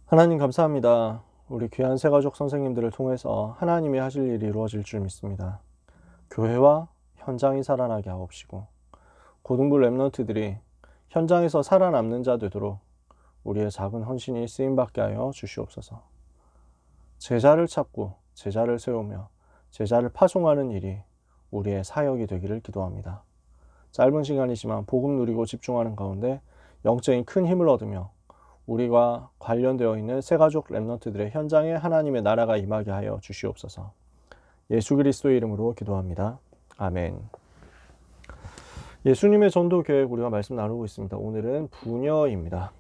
하나님 감사합니다. 우리 귀한 새가족 선생님들을 통해서 하나님이 하실 일이 이루어질 줄 믿습니다. 교회와 현장이 살아나게 하옵시고 고등부 랩런트들이 현장에서 살아남는 자 되도록 우리의 작은 헌신이 쓰임받게 하여 주시옵소서. 제자를 찾고 제자를 세우며 제자를 파송하는 일이 우리의 사역이 되기를 기도합니다. 짧은 시간이지만 복음 누리고 집중하는 가운데 영적인 큰 힘을 얻으며 우리가 관련되어 있는 새가족 랩런트들의 현장에 하나님의 나라가 임하게 하여 주시옵소서. 예수 그리스도의 이름으로 기도합니다. 아멘. 예수님의 전도 계획 우리가 말씀 나누고 있습니다. 오늘은 부녀입니다.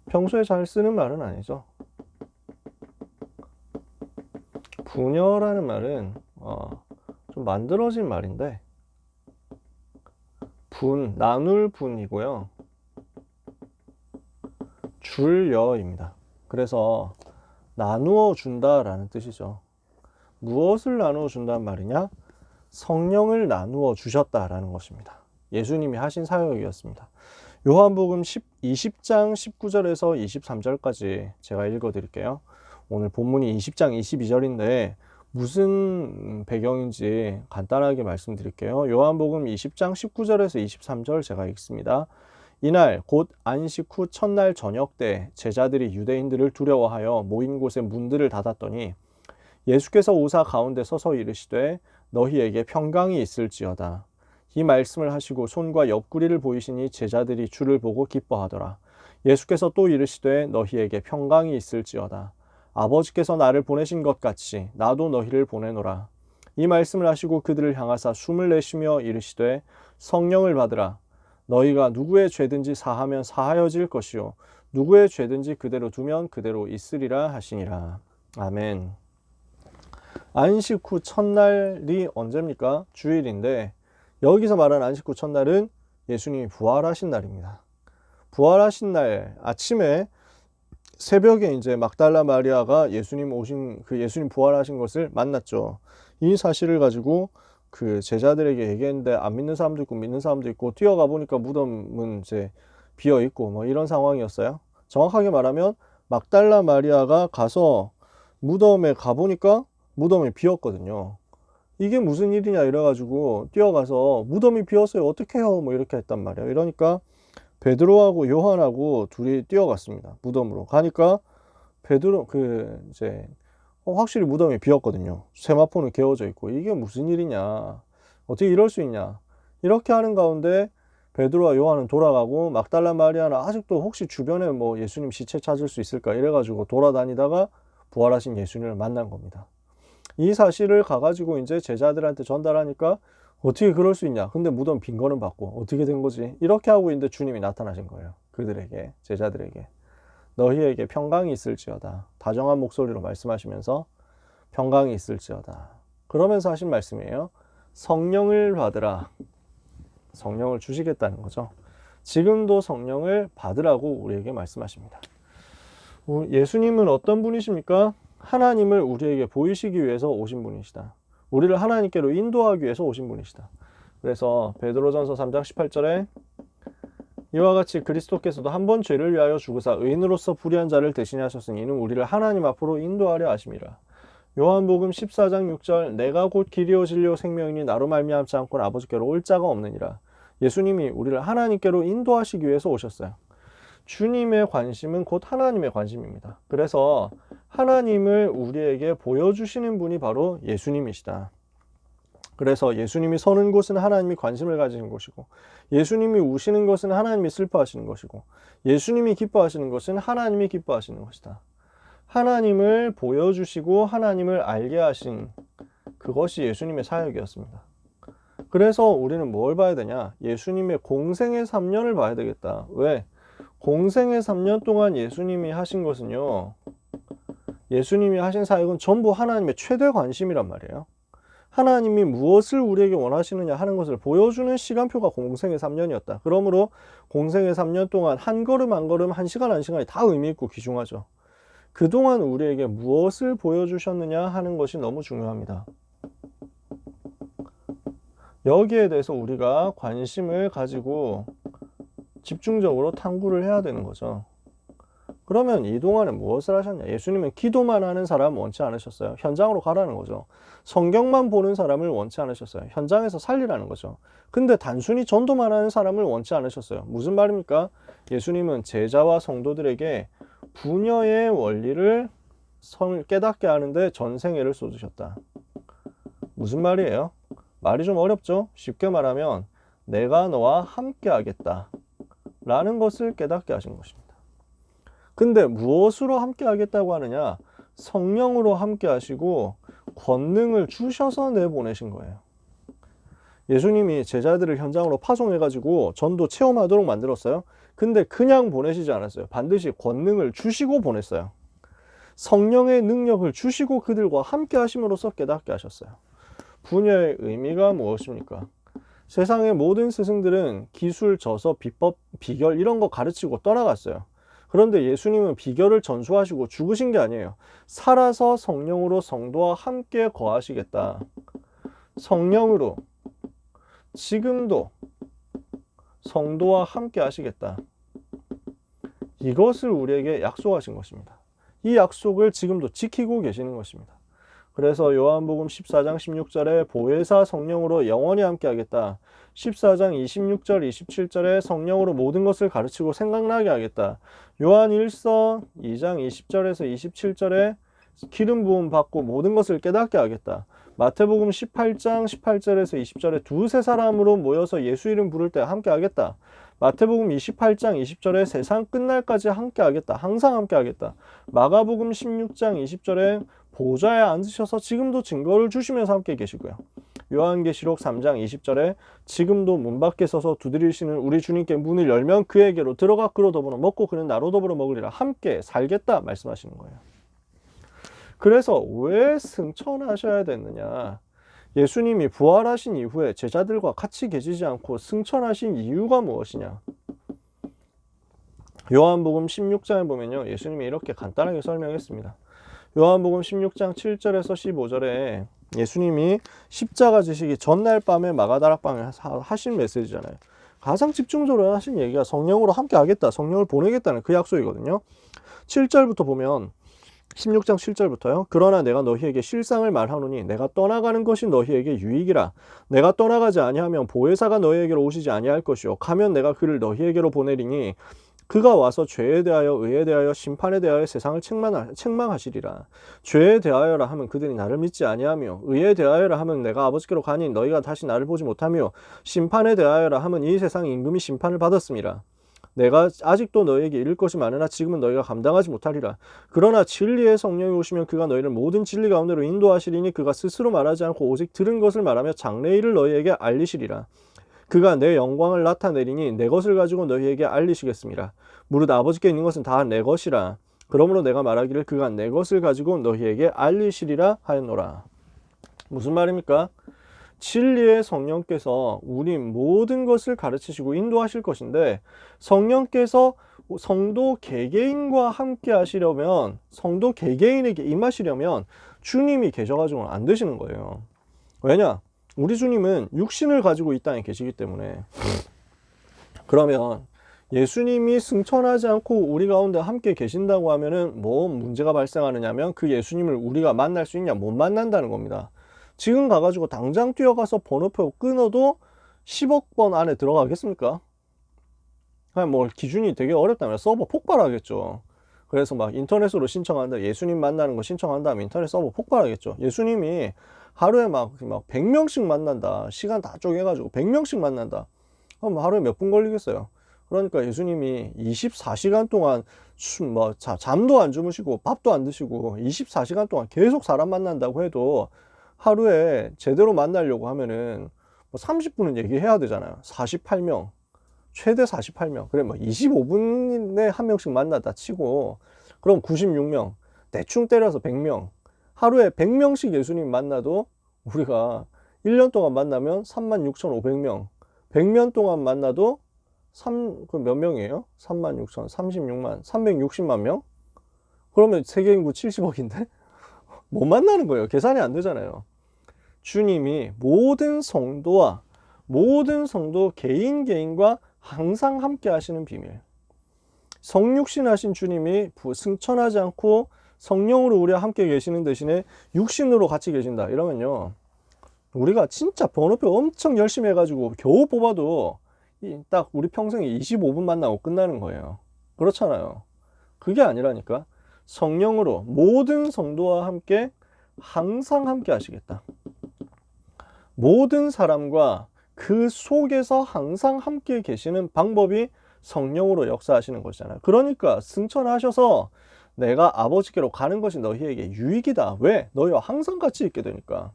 평소에 잘 쓰는 말은 아니죠. 부녀라는 말은 좀 만들어진 말인데 나눌 분이고요. 줄여입니다. 그래서 나누어 준다라는 뜻이죠. 무엇을 나누어 준다는 말이냐? 성령을 나누어 주셨다라는 것입니다. 예수님이 하신 사역이었습니다. 요한복음 20장 19절에서 23절까지 제가 읽어드릴게요. 오늘 본문이 20장 22절인데 무슨 배경인지 간단하게 말씀드릴게요. 요한복음 20장 19절에서 23절 제가 읽습니다. 이날 곧 안식 후 첫날 저녁 때 제자들이 유대인들을 두려워하여 모인 곳에 문들을 닫았더니 예수께서 오사 가운데 서서 이르시되 너희에게 평강이 있을지어다. 이 말씀을 하시고 손과 옆구리를 보이시니 제자들이 주를 보고 기뻐하더라. 예수께서 또 이르시되 너희에게 평강이 있을지어다. 아버지께서 나를 보내신 것 같이 나도 너희를 보내노라. 이 말씀을 하시고 그들을 향하사 숨을 내쉬며 이르시되 성령을 받으라. 너희가 누구의 죄든지 사하면 사하여질 것이요 누구의 죄든지 그대로 두면 그대로 있으리라 하시니라. 아멘. 안식 후 첫날이 언제입니까? 주일인데 여기서 말하는 안식 후 첫날은 예수님이 부활하신 날입니다. 부활하신 날 아침에 새벽에 이제 막달라 마리아가 예수님 부활하신 것을 만났죠. 이 사실을 가지고 그 제자들에게 얘기했는데 안 믿는 사람도 있고 믿는 사람도 있고 뛰어가 보니까 무덤은 이제 비어 있고 뭐 이런 상황이었어요. 정확하게 말하면 막달라 마리아가 가서 무덤에 가보니까 무덤이 비었거든요. 이게 무슨 일이냐 이래가지고 뛰어가서 무덤이 비었어요. 어떻게 해요? 뭐 이렇게 했단 말이에요. 이러니까 베드로하고 요한하고 둘이 뛰어갔습니다. 무덤으로 가니까 베드로 이제 확실히 무덤이 비었거든요. 세마포는 개어져 있고 이게 무슨 일이냐, 어떻게 이럴 수 있냐, 이렇게 하는 가운데 베드로와 요한은 돌아가고 막달라 마리아는 아직도 혹시 주변에 뭐 예수님 시체 찾을 수 있을까 이래가지고 돌아다니다가 부활하신 예수님을 만난 겁니다. 이 사실을 가가지고 이제 제자들한테 전달하니까 어떻게 그럴 수 있냐, 근데 무덤 빈 거는 봤고 어떻게 된 거지, 이렇게 하고 있는데 주님이 나타나신 거예요. 그들에게, 제자들에게 너희에게 평강이 있을지어다. 다정한 목소리로 말씀하시면서 평강이 있을지어다. 그러면서 하신 말씀이에요. 성령을 받으라. 성령을 주시겠다는 거죠. 지금도 성령을 받으라고 우리에게 말씀하십니다. 예수님은 어떤 분이십니까? 하나님을 우리에게 보이시기 위해서 오신 분이시다. 우리를 하나님께로 인도하기 위해서 오신 분이시다. 그래서 베드로전서 3장 18절에 이와 같이 그리스도께서도 한 번 죄를 위하여 죽으사 의인으로서 불의한 자를 대신하셨으니 이는 우리를 하나님 앞으로 인도하려 하심이라. 요한복음 14장 6절 내가 곧 길이요 진리요 생명이니 나로 말미암지 않고는 아버지께로 올 자가 없느니라. 예수님이 우리를 하나님께로 인도하시기 위해서 오셨어요. 주님의 관심은 곧 하나님의 관심입니다. 그래서 하나님을 우리에게 보여주시는 분이 바로 예수님이시다. 그래서 예수님이 서는 곳은 하나님이 관심을 가지는 곳이고, 예수님이 우시는 것은 하나님이 슬퍼하시는 것이고, 예수님이 기뻐하시는 것은 하나님이 기뻐하시는 것이다. 하나님을 보여주시고 하나님을 알게 하신 그것이 예수님의 사역이었습니다. 그래서 우리는 뭘 봐야 되냐? 예수님의 공생의 3년을 봐야 되겠다. 왜? 공생의 3년 동안 예수님이 하신 것은요, 예수님이 하신 사역은 전부 하나님의 최대 관심이란 말이에요. 하나님이 무엇을 우리에게 원하시느냐 하는 것을 보여주는 시간표가 공생의 3년이었다. 그러므로 공생의 3년 동안 한 걸음 한 걸음, 한 시간 한 시간이 다 의미 있고 귀중하죠. 그동안 우리에게 무엇을 보여주셨느냐 하는 것이 너무 중요합니다. 여기에 대해서 우리가 관심을 가지고 집중적으로 탐구를 해야 되는 거죠. 그러면 이 동안에 무엇을 하셨냐? 예수님은 기도만 하는 사람 원치 않으셨어요. 현장으로 가라는 거죠. 성경만 보는 사람을 원치 않으셨어요. 현장에서 살리라는 거죠. 근데 단순히 전도만 하는 사람을 원치 않으셨어요. 무슨 말입니까? 예수님은 제자와 성도들에게 부녀의 원리를 깨닫게 하는데 전생애를 쏟으셨다. 무슨 말이에요? 말이 좀 어렵죠? 쉽게 말하면 내가 너와 함께 하겠다 라는 것을 깨닫게 하신 것입니다. 근데 무엇으로 함께 하겠다고 하느냐? 성령으로 함께 하시고 권능을 주셔서 내보내신 거예요. 예수님이 제자들을 현장으로 파송해가지고 전도 체험하도록 만들었어요. 근데 그냥 보내시지 않았어요. 반드시 권능을 주시고 보냈어요. 성령의 능력을 주시고 그들과 함께 하심으로써 깨닫게 하셨어요. 부녀의 의미가 무엇입니까? 세상의 모든 스승들은 기술, 저서, 비법, 비결 이런 거 가르치고 떠나갔어요. 그런데 예수님은 비결을 전수하시고 죽으신 게 아니에요. 살아서 성령으로 성도와 함께 거하시겠다. 성령으로 지금도 성도와 함께 하시겠다. 이것을 우리에게 약속하신 것입니다. 이 약속을 지금도 지키고 계시는 것입니다. 그래서 요한복음 14장 16절에 보혜사 성령으로 영원히 함께 하겠다. 14장 26절 27절에 성령으로 모든 것을 가르치고 생각나게 하겠다. 요한 1서 2장 20절에서 27절에 기름 부음 받고 모든 것을 깨닫게 하겠다. 마태복음 18장 18절에서 20절에 두세 사람으로 모여서 예수 이름 부를 때 함께 하겠다. 마태복음 28장 20절에 세상 끝날까지 함께 하겠다. 항상 함께 하겠다. 마가복음 16장 20절에 보좌에 앉으셔서 지금도 증거를 주시면서 함께 계시고요. 요한계시록 3장 20절에 지금도 문 밖에 서서 두드리시는 우리 주님께 문을 열면 그에게로 들어가 그로 더불어 먹고 그는 나로 더불어 먹으리라. 함께 살겠다 말씀하시는 거예요. 그래서 왜 승천하셔야 됐느냐? 예수님이 부활하신 이후에 제자들과 같이 계시지 않고 승천하신 이유가 무엇이냐? 요한복음 16장에 보면요, 예수님이 이렇게 간단하게 설명했습니다. 요한복음 16장 7절에서 15절에 예수님이 십자가 지시기 전날 밤에 마가다락방에 하신 메시지잖아요. 가장 집중적으로 하신 얘기가 성령으로 함께 하겠다, 성령을 보내겠다는 그 약속이거든요. 7절부터 보면 16장 7절부터요. 그러나 내가 너희에게 실상을 말하노니 내가 떠나가는 것이 너희에게 유익이라. 내가 떠나가지 아니하면 보혜사가 너희에게로 오시지 아니할 것이요 가면 내가 그를 너희에게로 보내리니 그가 와서 죄에 대하여 의에 대하여 심판에 대하여 세상을 책망하시리라. 죄에 대하여라 하면 그들이 나를 믿지 아니하며 의에 대하여라 하면 내가 아버지께로 가니 너희가 다시 나를 보지 못하며 심판에 대하여라 하면 이 세상 임금이 심판을 받았음이라. 내가 아직도 너희에게 이를 것이 많으나 지금은 너희가 감당하지 못하리라. 그러나 진리의 성령이 오시면 그가 너희를 모든 진리 가운데로 인도하시리니 그가 스스로 말하지 않고 오직 들은 것을 말하며 장래일을 너희에게 알리시리라. 그가 내 영광을 나타내리니 내 것을 가지고 너희에게 알리시겠습니다. 무릇 아버지께 있는 것은 다 내 것이라. 그러므로 내가 말하기를 그가 내 것을 가지고 너희에게 알리시리라 하였노라. 무슨 말입니까? 진리의 성령께서 우리 모든 것을 가르치시고 인도하실 것인데 성령께서 성도 개개인과 함께 하시려면 성도 개개인에게 임하시려면 주님이 계셔가지고는 안 되시는 거예요. 왜냐? 우리 주님은 육신을 가지고 이 땅에 계시기 때문에. 그러면 예수님이 승천하지 않고 우리 가운데 함께 계신다고 하면은 뭐 문제가 발생하느냐면 그 예수님을 우리가 만날 수 있냐? 못 만난다는 겁니다. 지금 가가지고 당장 뛰어가서 번호표 끊어도 10억 번 안에 들어가겠습니까? 그냥 뭐 기준이 되게 어렵다면 서버 폭발하겠죠. 그래서 막 인터넷으로 신청한다. 예수님 만나는 거 신청한다 하면 인터넷 서버 폭발하겠죠. 예수님이 하루에 막 100명씩 만난다. 시간 다 쪼개가지고 100명씩 만난다. 그럼 하루에 몇 분 걸리겠어요? 그러니까 예수님이 24시간 동안 잠도 안 주무시고 밥도 안 드시고 24시간 동안 계속 사람 만난다고 해도 하루에 제대로 만나려고 하면은 30분은 얘기해야 되잖아요. 48명. 최대 48명. 그래, 25분에 한 명씩 만나다 치고, 그럼 96명. 대충 때려서 100명. 하루에 100명씩 예수님 만나도 우리가 1년 동안 만나면 36,500명. 100년 동안 만나도 몇 명이에요? 36,000, 36만, 360만 명? 그러면 세계 인구 70억인데? 못 만나는 거예요. 계산이 안 되잖아요. 주님이 모든 성도 개인과 항상 함께 하시는 비밀. 성육신 하신 주님이 승천하지 않고 성령으로 우리와 함께 계시는 대신에 육신으로 같이 계신다 이러면요, 우리가 진짜 번호표 엄청 열심히 해가지고 겨우 뽑아도 딱 우리 평생에 25분 만나고 끝나는 거예요. 그렇잖아요. 그게 아니라니까. 성령으로 모든 성도와 함께 항상 함께 하시겠다. 모든 사람과 그 속에서 항상 함께 계시는 방법이 성령으로 역사하시는 것이잖아요. 그러니까 승천하셔서 내가 아버지께로 가는 것이 너희에게 유익이다. 왜? 너희와 항상 같이 있게 되니까.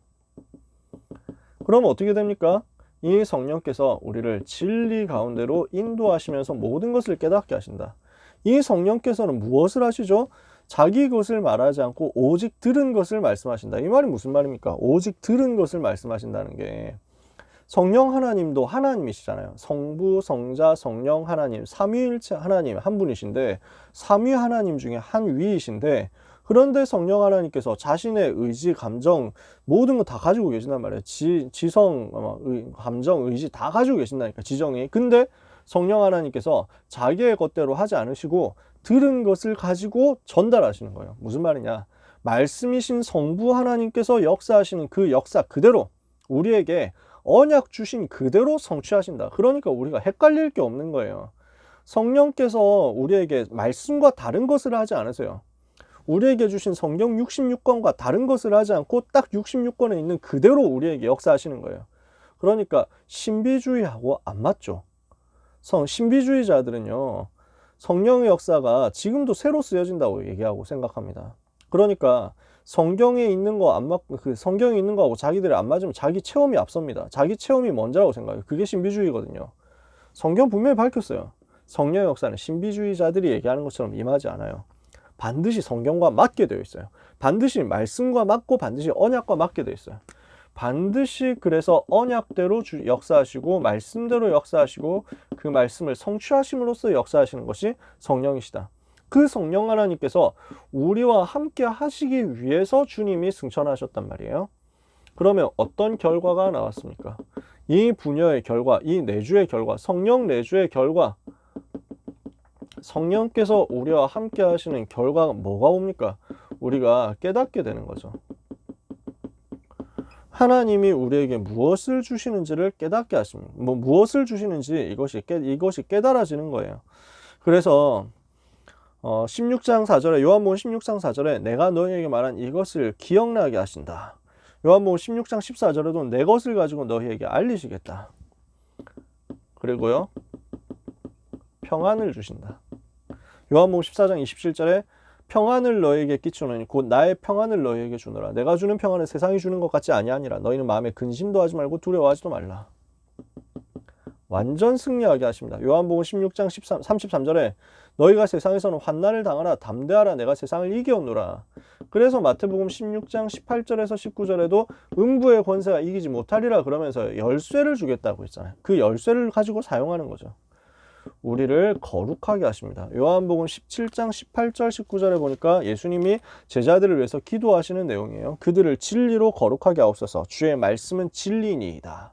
그럼 어떻게 됩니까? 이 성령께서 우리를 진리 가운데로 인도하시면서 모든 것을 깨닫게 하신다. 이 성령께서는 무엇을 하시죠? 자기 것을 말하지 않고 오직 들은 것을 말씀하신다. 이 말이 무슨 말입니까? 오직 들은 것을 말씀하신다는 게, 성령 하나님도 하나님이시잖아요. 성부, 성자, 성령 하나님, 삼위일체 하나님 한 분이신데, 삼위 하나님 중에 한 위이신데, 그런데 성령 하나님께서 자신의 의지, 감정 모든 거 다 가지고 계신단 말이에요. 지성, 감정, 의지 다 가지고 계신다니까, 지정이. 근데 성령 하나님께서 자기의 것대로 하지 않으시고 들은 것을 가지고 전달하시는 거예요. 무슨 말이냐? 말씀이신 성부 하나님께서 역사하시는 그 역사 그대로 우리에게 언약 주신 그대로 성취하신다. 그러니까 우리가 헷갈릴 게 없는 거예요. 성령께서 우리에게 말씀과 다른 것을 하지 않으세요. 우리에게 주신 성경 66권과 다른 것을 하지 않고 딱 66권에 있는 그대로 우리에게 역사하시는 거예요. 그러니까 신비주의하고 안 맞죠. 신비주의자들은요, 성령의 역사가 지금도 새로 쓰여진다고 얘기하고 생각합니다. 그러니까 성경에 있는 거 안 맞고, 성경에 있는 거하고 자기들이 안 맞으면 자기 체험이 앞섭니다. 자기 체험이 먼저라고 생각해요. 그게 신비주의거든요. 성경 분명히 밝혔어요. 성령의 역사는 신비주의자들이 얘기하는 것처럼 임하지 않아요. 반드시 성경과 맞게 되어 있어요. 반드시 말씀과 맞고 반드시 언약과 맞게 되어 있어요. 반드시 그래서 언약대로 역사하시고 말씀대로 역사하시고 그 말씀을 성취하심으로써 역사하시는 것이 성령이시다. 그 성령 하나님께서 우리와 함께 하시기 위해서 주님이 승천하셨단 말이에요. 그러면 어떤 결과가 나왔습니까? 이 부녀의 결과, 이 내주의 결과, 성령 내주의 결과, 성령께서 우리와 함께 하시는 결과가 뭐가 옵니까? 우리가 깨닫게 되는 거죠. 하나님이 우리에게 무엇을 주시는지를 깨닫게 하십니다. 무엇을 주시는지 이것이 깨달아지는 거예요. 그래서 16장 4절에, 요한복음 16장 4절에 내가 너희에게 말한 이것을 기억나게 하신다. 요한복음 16장 14절에도 내 것을 가지고 너희에게 알리시겠다. 그리고요, 평안을 주신다. 요한복음 14장 27절에 평안을 너희에게 끼치노니 곧 나의 평안을 너희에게 주노라. 내가 주는 평안은 세상이 주는 것 같지 아니하니라. 너희는 마음에 근심도 하지 말고 두려워하지도 말라. 완전 승리하게 하십니다. 요한복음 16장 33절에 너희가 세상에서는 환난을 당하라. 담대하라. 내가 세상을 이겨오노라. 그래서 마태복음 16장 18절에서 19절에도 음부의 권세가 이기지 못하리라 그러면서 열쇠를 주겠다고 했잖아요. 그 열쇠를 가지고 사용하는 거죠. 우리를 거룩하게 하십니다. 요한복음 17장 18절 19절에 보니까 예수님이 제자들을 위해서 기도하시는 내용이에요. 그들을 진리로 거룩하게 하옵소서. 주의 말씀은 진리니이다.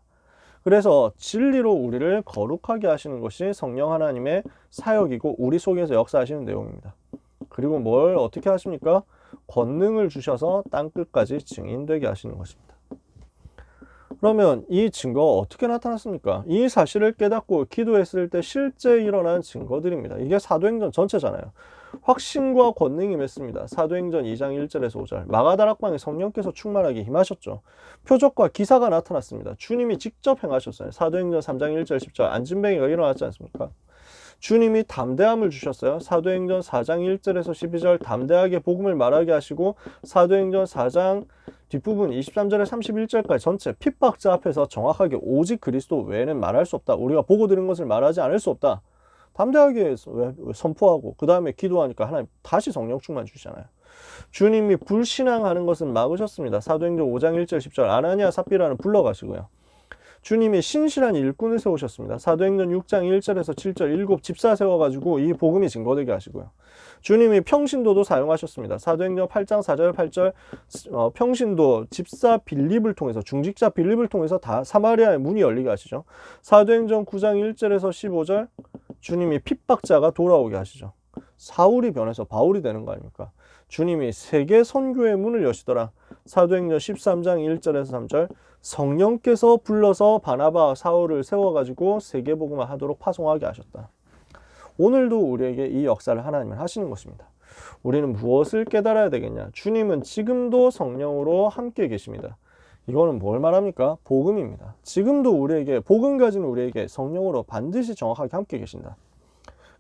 그래서 진리로 우리를 거룩하게 하시는 것이 성령 하나님의 사역이고 우리 속에서 역사하시는 내용입니다. 그리고 뭘 어떻게 하십니까? 권능을 주셔서 땅끝까지 증인되게 하시는 것입니다. 그러면 이 증거가 어떻게 나타났습니까? 이 사실을 깨닫고 기도했을 때 실제 일어난 증거들입니다. 이게 사도행전 전체잖아요. 확신과 권능이 맺습니다. 사도행전 2장 1절에서 5절. 마가다락방에 성령께서 충만하게 임하셨죠. 표적과 기사가 나타났습니다. 주님이 직접 행하셨어요. 사도행전 3장 1절 10절. 안진뱅이가 일어났지 않습니까? 주님이 담대함을 주셨어요. 사도행전 4장 1절에서 12절 담대하게 복음을 말하게 하시고, 사도행전 4장 뒷부분 23절에 31절까지 전체 핍박자 앞에서 정확하게 오직 그리스도 외에는 말할 수 없다. 우리가 보고 들은 것을 말하지 않을 수 없다. 담대하게 선포하고 그 다음에 기도하니까 하나님 다시 성령 충만 주시잖아요. 주님이 불신앙하는 것은 막으셨습니다. 사도행전 5장 1절 10절 아나니아 삽비라는 불러가시고요. 주님이 신실한 일꾼을 세우셨습니다. 사도행전 6장 1절에서 7절 7 집사 세워가지고 이 복음이 증거되게 하시고요. 주님이 평신도도 사용하셨습니다. 사도행전 8장 4절 8절 평신도 집사 빌립을 통해서, 중직자 빌립을 통해서 다 사마리아의 문이 열리게 하시죠. 사도행전 9장 1절에서 15절 주님이 핍박자가 돌아오게 하시죠. 사울이 변해서 바울이 되는 거 아닙니까? 주님이 세계 선교의 문을 여시더라. 사도행전 13장 1절에서 3절 성령께서 불러서 바나바 사울을 세워가지고 세계복음화 하도록 파송하게 하셨다. 오늘도 우리에게 이 역사를 하나님은 하시는 것입니다. 우리는 무엇을 깨달아야 되겠냐? 주님은 지금도 성령으로 함께 계십니다. 이거는 뭘 말합니까? 복음입니다. 지금도 우리에게 복음 가진 우리에게 성령으로 반드시 정확하게 함께 계신다.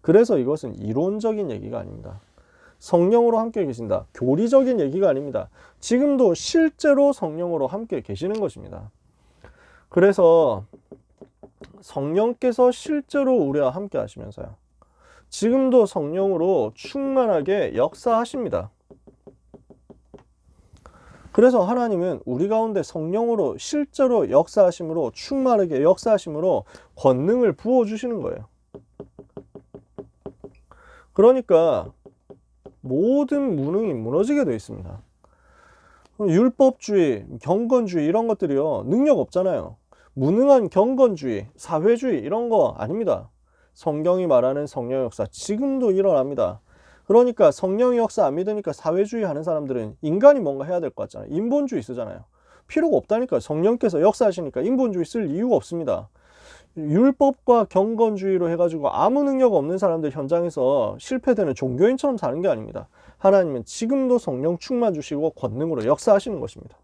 그래서 이것은 이론적인 얘기가 아닙니다. 성령으로 함께 계신다. 교리적인 얘기가 아닙니다. 지금도 실제로 성령으로 함께 계시는 것입니다. 그래서 성령께서 실제로 우리와 함께 하시면서요. 지금도 성령으로 충만하게 역사하십니다. 그래서 하나님은 우리 가운데 성령으로 실제로 역사하심으로 충만하게 역사하심으로 권능을 부어주시는 거예요. 그러니까 모든 무능이 무너지게 되어 있습니다. 율법주의, 경건주의 이런 것들이요. 능력 없잖아요. 무능한 경건주의, 사회주의 이런 거 아닙니다. 성경이 말하는 성령의 역사 지금도 일어납니다. 그러니까 성령의 역사 안 믿으니까 사회주의 하는 사람들은 인간이 뭔가 해야 될 것 같잖아요. 인본주의 쓰잖아요. 필요가 없다니까요. 성령께서 역사하시니까 인본주의 쓸 이유가 없습니다. 율법과 경건주의로 해가지고 아무 능력 없는 사람들 현장에서 실패되는 종교인처럼 사는 게 아닙니다. 하나님은 지금도 성령 충만 주시고 권능으로 역사하시는 것입니다.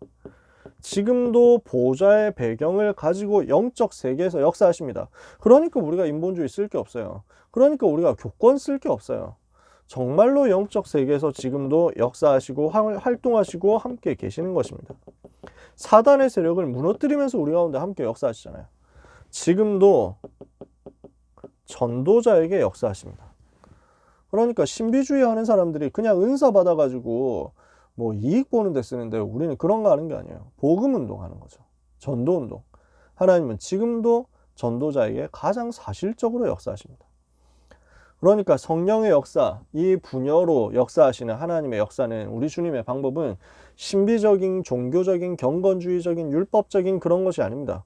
지금도 보좌의 배경을 가지고 영적 세계에서 역사하십니다. 그러니까 우리가 인본주의 쓸 게 없어요. 그러니까 우리가 교권 쓸 게 없어요. 정말로 영적 세계에서 지금도 역사하시고 활동하시고 함께 계시는 것입니다. 사단의 세력을 무너뜨리면서 우리 가운데 함께 역사하시잖아요. 지금도 전도자에게 역사하십니다. 그러니까 신비주의 하는 사람들이 그냥 은사 받아가지고 뭐 이익 보는 데 쓰는데 우리는 그런 거 하는 게 아니에요. 복음 운동하는 거죠. 전도 운동. 하나님은 지금도 전도자에게 가장 사실적으로 역사하십니다. 그러니까 성령의 역사, 이 분야로 역사하시는 하나님의 역사는 우리 주님의 방법은 신비적인, 종교적인, 경건주의적인, 율법적인 그런 것이 아닙니다.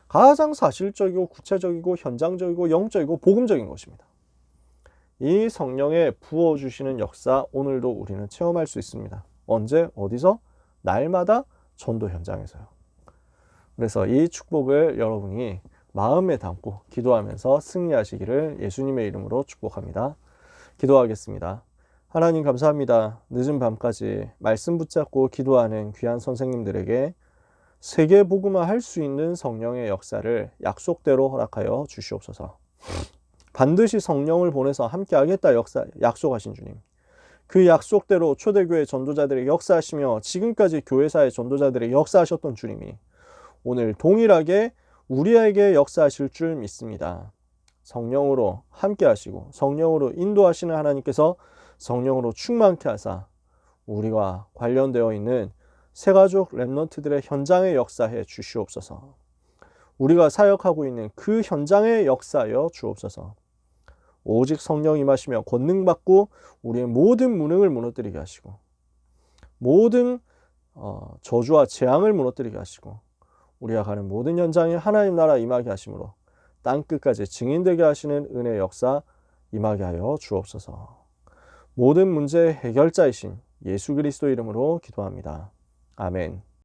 가장 사실적이고 구체적이고 현장적이고 영적이고 복음적인 것입니다. 이 성령의 부어주시는 역사 오늘도 우리는 체험할 수 있습니다. 언제? 어디서? 날마다 전도 현장에서요. 그래서 이 축복을 여러분이 마음에 담고 기도하면서 승리하시기를 예수님의 이름으로 축복합니다. 기도하겠습니다. 하나님 감사합니다. 늦은 밤까지 말씀 붙잡고 기도하는 귀한 선생님들에게 세계 복음화 할 수 있는 성령의 역사를 약속대로 허락하여 주시옵소서. 반드시 성령을 보내서 함께 하겠다 약속하신 주님. 그 약속대로 초대교회 전도자들의 역사하시며 지금까지 교회사의 전도자들의 역사하셨던 주님이 오늘 동일하게 우리에게 역사하실 줄 믿습니다. 성령으로 함께 하시고 성령으로 인도하시는 하나님께서 성령으로 충만케 하사 우리와 관련되어 있는 새가족 렘넌트들의 현장에 역사해 주시옵소서. 우리가 사역하고 있는 그 현장에 역사하여 주옵소서. 오직 성령 임하시며 권능 받고 우리의 모든 무능을 무너뜨리게 하시고 모든 저주와 재앙을 무너뜨리게 하시고 우리가 가는 모든 현장에 하나님 나라 임하게 하심으로 땅끝까지 증인되게 하시는 은혜의 역사 임하게 하여 주옵소서. 모든 문제의 해결자이신 예수 그리스도 이름으로 기도합니다. 아멘.